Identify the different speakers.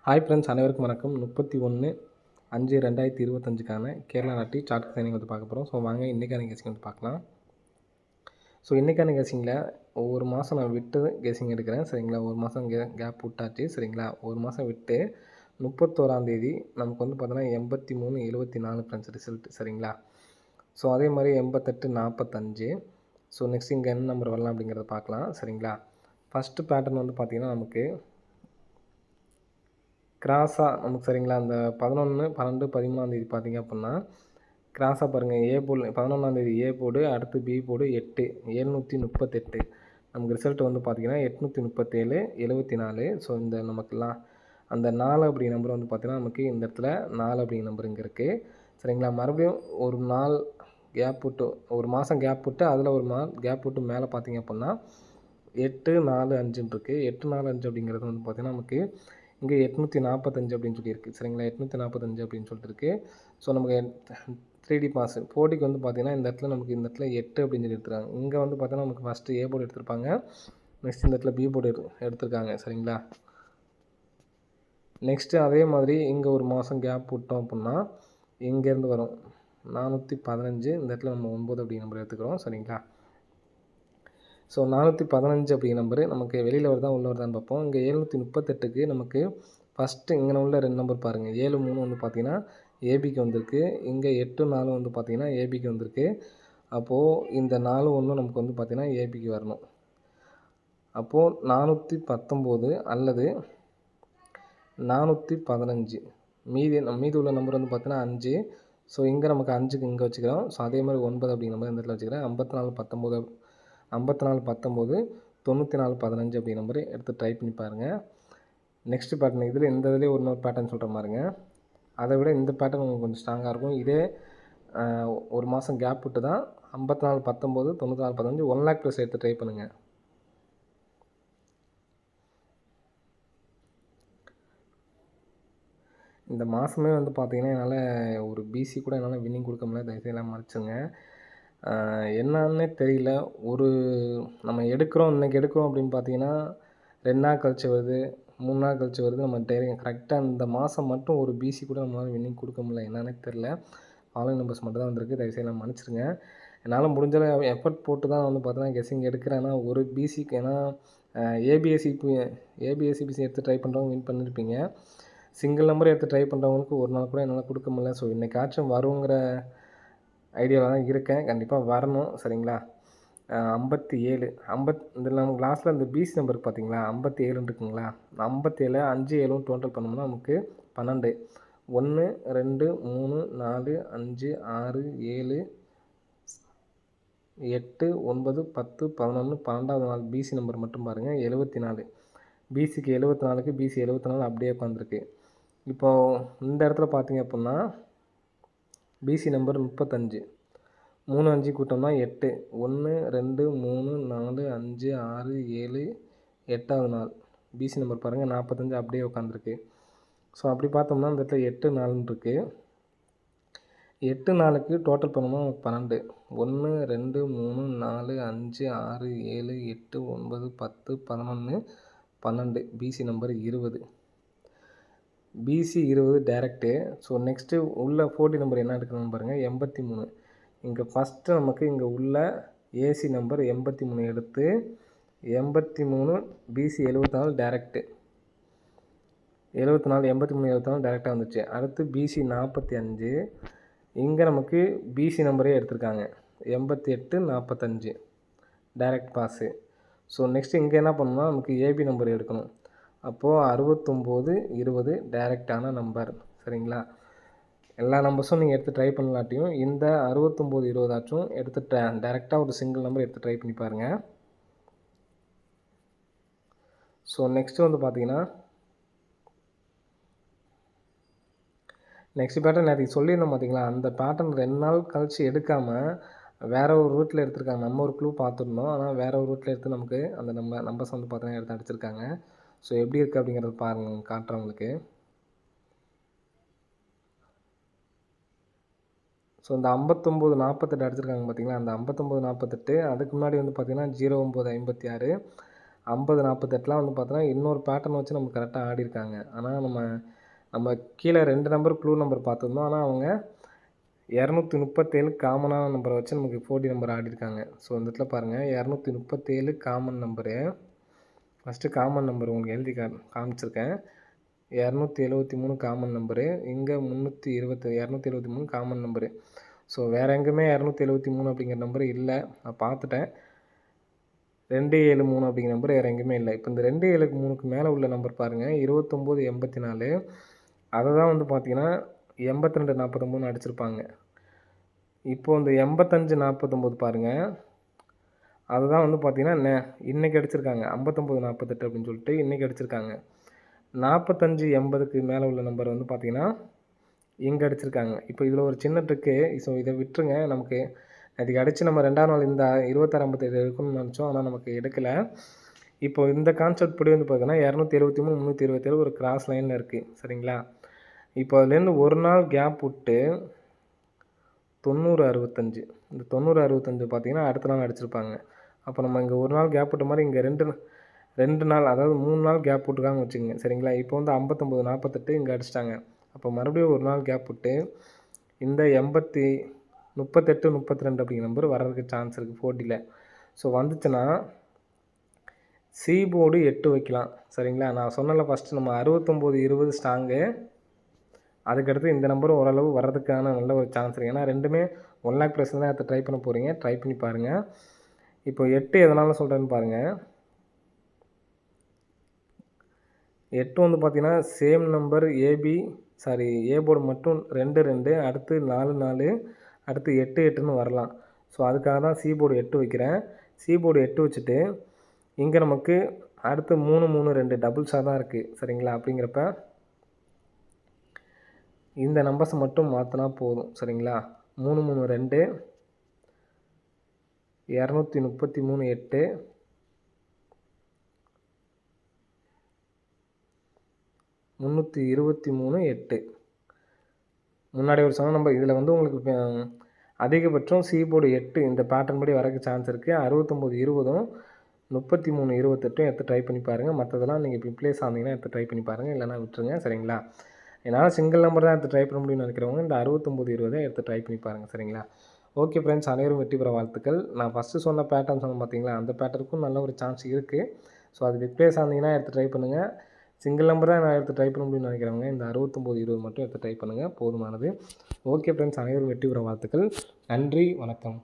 Speaker 1: Hi friends, அனைவருக்கும் வணக்கம். 31/5/2025க்கான கேரளா நாட்டி சார்ட் ட்ரைனிங் வந்து பார்க்க போகிறோம். ஸோ வாங்க இன்றைக்கான கெஸிங் வந்து பார்க்கலாம். ஸோ இன்றைக்கான கெஸிங்கில் ஒவ்வொரு மாதம் நான் விட்டு கெஸிங் எடுக்கிறேன். சரிங்களா, ஒரு மாதம் கேப் விட்டாச்சு. சரிங்களா, ஒரு மாதம் விட்டு 31ஆம் தேதி நமக்கு வந்து பார்த்தோன்னா 83/74 ஃப்ரெண்ட்ஸ் ரிசல்ட். சரிங்களா, ஸோ அதே மாதிரி 88/45. ஸோ நெக்ஸ்ட் இங்கே என்ன நம்பர் வரலாம் அப்படிங்கிறத பார்க்கலாம். சரிங்களா, ஃபஸ்ட்டு பேட்டர்ன் வந்து பார்த்திங்கன்னா நமக்கு கிராஸாக நமக்கு சரிங்களா, அந்த 11, 12, 13ஆம் தேதி பார்த்திங்க அப்படின்னா கிராஸாக பாருங்கள். ஏ போர்டு 11ஆம் தேதி ஏ போர்டு, அடுத்து பி போர்டு 8 738. நமக்கு ரிசல்ட் வந்து பார்த்திங்கன்னா 837/74. ஸோ இந்த நமக்குலாம் அந்த 4 அப்படிங்கிற நம்பர் வந்து பார்த்திங்கன்னா நமக்கு இந்த இடத்துல 4 அப்படிங்கிற நம்பர் இங்கே இருக்குது. சரிங்களா, மறுபடியும் ஒரு நாள் கேப் விட்டு ஒரு மாதம் கேப் விட்டு அதில் ஒரு நாள் கேப் விட்டு மேலே பார்த்திங்க அப்படின்னா 845 இருக்குது. 845 அப்படிங்கிறது வந்து பார்த்திங்கன்னா நமக்கு இங்கே 845 அப்படின்னு சொல்லியிருக்கு. சரிங்களா, 845 அப்படின்னு சொல்லிட்டு இருக்குது. ஸோ நமக்கு 3D பாஸ் 4Dக்கு வந்து பார்த்திங்கன்னா இந்த இடத்துல நமக்கு இந்த இடத்துல 8 அப்படின்னு சொல்லி எடுத்துருக்காங்க. இங்கே வந்து பார்த்தீங்கன்னா நமக்கு ஃபஸ்ட்டு ஏ போர்டு எடுத்திருப்பாங்க, நெக்ஸ்ட் இந்த இடத்துல பி போர்டு எடுத்திருக்காங்க. சரிங்களா, நெக்ஸ்ட்டு அதே மாதிரி இங்கே ஒரு மாதம் கேப் விட்டோம் அப்படின்னா இங்கேருந்து வரும் 415. இந்த இடத்துல நம்ம 9 அப்படிங்கிற நம்பர் எடுத்துக்கிறோம். சரிங்களா, ஸோ 415 அப்படிங்கிற நம்பரு நமக்கு வெளியில் வருதா உள்ளே வருதான்னு பார்ப்போம். இங்கே 738க்கு நமக்கு ஃபஸ்ட்டு இங்கே உள்ள 2 நம்பர் பாருங்கள். 7 3 வந்து பார்த்திங்கன்னா ஏபிக்கு வந்திருக்கு. இங்கே 8 4 வந்து பார்த்திங்கன்னா ஏபிக்கு வந்திருக்கு. அப்போது இந்த 4 1 நமக்கு வந்து பார்த்திங்கன்னா ஏபிக்கு வரணும். அப்போது 419 அல்லது 415 மீதி உள்ள நம்பர் வந்து பார்த்திங்கன்னா 5. ஸோ இங்கே நமக்கு 5க்கு இங்கே வச்சுக்கிறோம். ஸோ அதே மாதிரி 9 அப்படிங்கிற மாதிரி இந்த இடத்துல வச்சுக்கிறேன். 54 19 94 15 அப்படி நம்பர் எடுத்து ட்ரை பண்ணி பாருங்கள். நெக்ஸ்ட்டு பேட்டர்ன் இதில் இந்த இதுலேயே இன்னொரு பேட்டர்ன் சொல்கிற மாதிரிங்க. அதை விட இந்த பேட்டர்ன் உங்களுக்கு கொஞ்சம் ஸ்ட்ராங்காக இருக்கும். இதே ஒரு மாதம் கேப் விட்டு தான் 54 19 94 15 1 lakh ப்ளஸ் எடுத்து ட்ரை பண்ணுங்கள். இந்த மாதமே வந்து பார்த்திங்கன்னா என்னால் ஒரு பிசி கூட என்னால் வின்னிங் கொடுக்க முடியல. தயவுசெய்து எல்லாம் மன்னிச்சுங்க. என்னன்னே தெரியல. ஒரு நம்ம எடுக்கிறோம் இன்றைக்கி எடுக்கிறோம் அப்படின்னு பார்த்தீங்கன்னா 2 நாள் கழிச்சு வருது, 3 நாள் கழிச்சு வருது. நம்ம கரெக்டாக இந்த மாதம் மட்டும் ஒரு பிசி கூட நம்மளால் வின்னிங் கொடுக்க முடியல. என்னன்னே தெரில. ஆன்லைன் நம்பர்ஸ் மட்டும் தான் வந்திருக்கு. தயவுசெய்து எல்லாம் மன்னிச்சிருங்க. என்னால் முடிஞ்ச எஃபர்ட் போட்டு தான் வந்து பார்த்தீங்கன்னா கெஸிங் எடுக்கிறேன்னா ஒரு பிசிக்கு. ஏன்னா ஏபிஎஸ்சிபிசி எடுத்து ட்ரை பண்ணுறவங்க வின் பண்ணியிருப்பீங்க. சிங்கிள் நம்பர் எடுத்து ட்ரை பண்ணுறவங்களுக்கு ஒரு நாள் கூட என்னால் கொடுக்க முடியல. ஸோ இன்றைக்காச்சும் வருங்கிற ஐடியாவில் தான் இருக்கேன். கண்டிப்பாக வரணும். சரிங்களா, 57 இதில் நமக்கு லாஸ்ட்டில் இந்த பிசி நம்பருக்கு பார்த்தீங்களா 57 இருக்குங்களா, 57 5 7 டோட்டல் பண்ணோம்னா நமக்கு 12 1 2 3 4 5 6 7 8 9 10 11 12வது நாள் பிசி நம்பர் மட்டும் பாருங்கள் 74. பிசிக்கு 74க்கு பிசி 74 அப்படியே உட்காந்துருக்கு. இப்போது இந்த இடத்துல பார்த்தீங்க அப்படின்னா பிசி நம்பர் 35 3 5 கூட்டம்னா 8 1 2 3 4 5 6 7 8வது நாள் பிசி நம்பர் பாருங்கள் 45 அப்படியே உட்காந்துருக்கு. ஸோ அப்படி பார்த்தோம்னா இந்த இடத்துல 8 4 இருக்குது. 8 4க்கு டோட்டல் பண்ணோம்னா நமக்கு 12 1 2 3 4 5 6 7 8 9 10 11 12 PC number 20. PC 20 direct. So next உள்ள 40 நம்பர் என்ன எடுக்கணும்னு பாருங்கள் 83. இங்கே ஃபஸ்ட்டு நமக்கு இங்கே உள்ள ஏசி நம்பர் 83 எடுத்து 83 பிசி 74 டேரெக்டு 74 83 74 டேரெக்டாக வந்துச்சு. அடுத்து பிசி 45 இங்கே நமக்கு பிசி நம்பரே எடுத்திருக்காங்க 88 45 டேரெக்ட் பாஸு. ஸோ நெக்ஸ்ட்டு இங்கே என்ன பண்ணணும்னா நமக்கு ஏபி நம்பர் எடுக்கணும். அப்போது 69 20 டேரெக்டான நம்பர். சரிங்களா, எல்லா நம்பர்ஸும் நீங்கள் எடுத்து ட்ரை பண்ணலாட்டியும் இந்த 69 20 ஆச்சும் எடுத்து டேரெக்டாக ஒரு சிங்கிள் நம்பர் எடுத்து ட்ரை பண்ணி பாருங்கள். ஸோ நெக்ஸ்ட்டு வந்து பார்த்தீங்கன்னா நெக்ஸ்ட் பேட்டர்ன் நேற்று சொல்லியிருந்தோம் பார்த்தீங்களா, அந்த பேட்டர்ன் 2 நாள் கழித்து எடுக்காமல் வேறு ஒரு ரூட்டில் எடுத்திருக்காங்க. நம்ம ஒரு க்ளூ பார்த்துருந்தோம், ஆனால் வேறு ஒரு ரூட்டில் எடுத்து நமக்கு அந்த நம்பர்ஸ் வந்து பார்த்தீங்கன்னா எடுத்து அடிச்சிருக்காங்க. ஸோ எப்படி இருக்குது அப்படிங்கிறத பாருங்கள், காட்டுறவங்களுக்கு. ஸோ இந்த 59 48 அடிச்சிருக்காங்க பார்த்தீங்களா, அந்த 59 48 அதுக்கு முன்னாடி வந்து பார்த்திங்கன்னா 09 56 50 48லாம் வந்து பார்த்தோன்னா இன்னொரு பேட்டர்ன் வச்சு நமக்கு கரெக்டாக ஆடிருக்காங்க. ஆனால் நம்ம கீழே 2 நம்பர் க்ளூ நம்பர் பார்த்துருந்தோம். ஆனால் அவங்க 237 காமனான நம்பரை வச்சு நமக்கு 4D நம்பர் ஆடிருக்காங்க. ஸோ இந்த இடத்துல பாருங்கள் 237 common number. First common number உங்களுக்கு எழுதி காமிச்சிருக்கேன். 273 காமன் நம்பரு. இங்கே 273 காமன் நம்பரு. ஸோ வேறு எங்கேயுமே 273 அப்படிங்கிற நம்பர் இல்லை, நான் பார்த்துட்டேன். 273 அப்படிங்கிற நம்பர் வேறு எங்கேயுமே இல்லை. இப்போ இந்த 273க்கு மேலே உள்ள நம்பர் பாருங்கள் 2984. அதை தான் வந்து பார்த்தீங்கன்னா 82 49 அடிச்சிருப்பாங்க. இப்போது இந்த 85 49 பாருங்கள், அதுதான் வந்து பார்த்தீங்கன்னா இன்றைக்கி அடிச்சிருக்காங்க 59 48 அப்படின்னு சொல்லிட்டு இன்றைக்கி அடிச்சிருக்காங்க. 45 80க்கு மேலே உள்ள நம்பர் வந்து பார்த்தீங்கன்னா இங்கே அடிச்சிருக்காங்க. இப்போ இதில் ஒரு சின்ன ட்ரிக்கு. ஸோ இதை விட்டுருங்க. நமக்கு அதுக்கு அடித்து நம்ம 2ஆம் நாள் இந்த 26 57 எடுக்கணும்னு நினச்சோம், ஆனால் நமக்கு எடுக்கலை. இப்போ இந்த கான்செப்ட் படி வந்து பார்த்தீங்கன்னா 273 327 ஒரு கிராஸ் லைனில் இருக்குது, சரிங்களா? இப்போ அதுலேருந்து ஒரு நாள் கேப் விட்டு 90 65, இந்த 90 65 பார்த்தீங்கன்னா அடுத்த நாள் அடிச்சிருப்பாங்க. அப்போ நம்ம இங்கே ஒரு நாள் கேப் விட்ட மாதிரி இங்கே 2 நாள், அதாவது 3 நாள் கேப் விட்டுருக்காங்கன்னு வச்சுக்கோங்க, சரிங்களா? இப்போ வந்து 59 48 இங்கே அடிச்சிட்டாங்க. அப்போ மறுபடியும் ஒரு நாள் கேப் விட்டு இந்த 38 32 அப்படிங்கிற நம்பர் வர்றதுக்கு சான்ஸ் இருக்குது 4Dயில். ஸோ வந்துச்சுன்னா சி போர்டு 8 வைக்கலாம், சரிங்களா? நான் சொன்னல ஃபஸ்ட்டு நம்ம 69 20 ஸ்ட்ராங்கு. அதுக்கடுத்து இந்த நம்பரும் ஓரளவு வர்றதுக்கான நல்ல ஒரு சான்ஸ் இருக்குது. ஏன்னா ரெண்டுமே 1 லேக் ப்ளஸ் தான் எடுத்து ட்ரை பண்ண போகிறீங்க, ட்ரை பண்ணி பாருங்கள். இப்போ 8 எதனால் சொல்கிறேன்னு பாருங்கள். 8 வந்து பார்த்தீங்கன்னா சேம் நம்பர் ஏ போர்டு மட்டும் 2 2, அடுத்து 4 4, அடுத்து 8 8ன்னு வரலாம். ஸோ அதுக்காக தான் சி போர்டு 8 வைக்கிறேன். சி போர்டு 8 வச்சுட்டு இங்கே நமக்கு அடுத்து 3 3 2 டபுள்ஸாக தான் இருக்குது, சரிங்களா? அப்படிங்கிறப்ப இந்த நம்பர்ஸை மட்டும் மாற்றினா போதும், சரிங்களா? 3 3 2, 233 8, 323 8. முன்னாடி ஒரு சொன்ன நம்பர். இதில் வந்து உங்களுக்கு அதிகபட்சம் சி போர்டு 8 இந்த பேட்டர்ன் படி வரக்கு சான்ஸ் இருக்குது. 69 20, 33 28 எடுத்து ட்ரை பண்ணி பாருங்கள். மற்றதெல்லாம் நீங்கள் ரிப்ளேஸ் ஆனீங்கன்னா எடுத்து ட்ரை பண்ணி பாருங்கள், இல்லைனா விட்டுருங்க, சரிங்களா? என்னால் சிங்கிள் நம்பர் தான் எடுத்து ட்ரை பண்ண முடியும்னு நினைக்கிறவங்க இந்த 69 20 எடுத்து ட்ரை பண்ணி பாருங்கள், சரிங்களா? ஓகே ஃப்ரெண்ட்ஸ், அனைவரும் வெற்றி பெற வாழ்த்துக்கள். நான் ஃபஸ்ட்டு சொன்ன பேட்டர்ன் சொன்னேன் பார்த்தீங்களா, அந்த பேட்டருக்கும் நல்ல ஒரு சான்ஸ் இருக்குது. ஸோ அது ரிப்ளேஸ் ஆனீங்கன்னா எடுத்து ட்ரை பண்ணுங்கள். சிங்கிள் நம்பர் தான் நான் எடுத்து ட்ரை பண்ண முடியும்னு நினைக்கிறவங்க இந்த 69 20 மட்டும் எடுத்து ட்ரை பண்ணுங்கள், போதுமானது. ஓகே ஃப்ரெண்ட்ஸ், அனைவரும் வெற்றி பெற வாழ்த்துக்கள். நன்றி, வணக்கம்.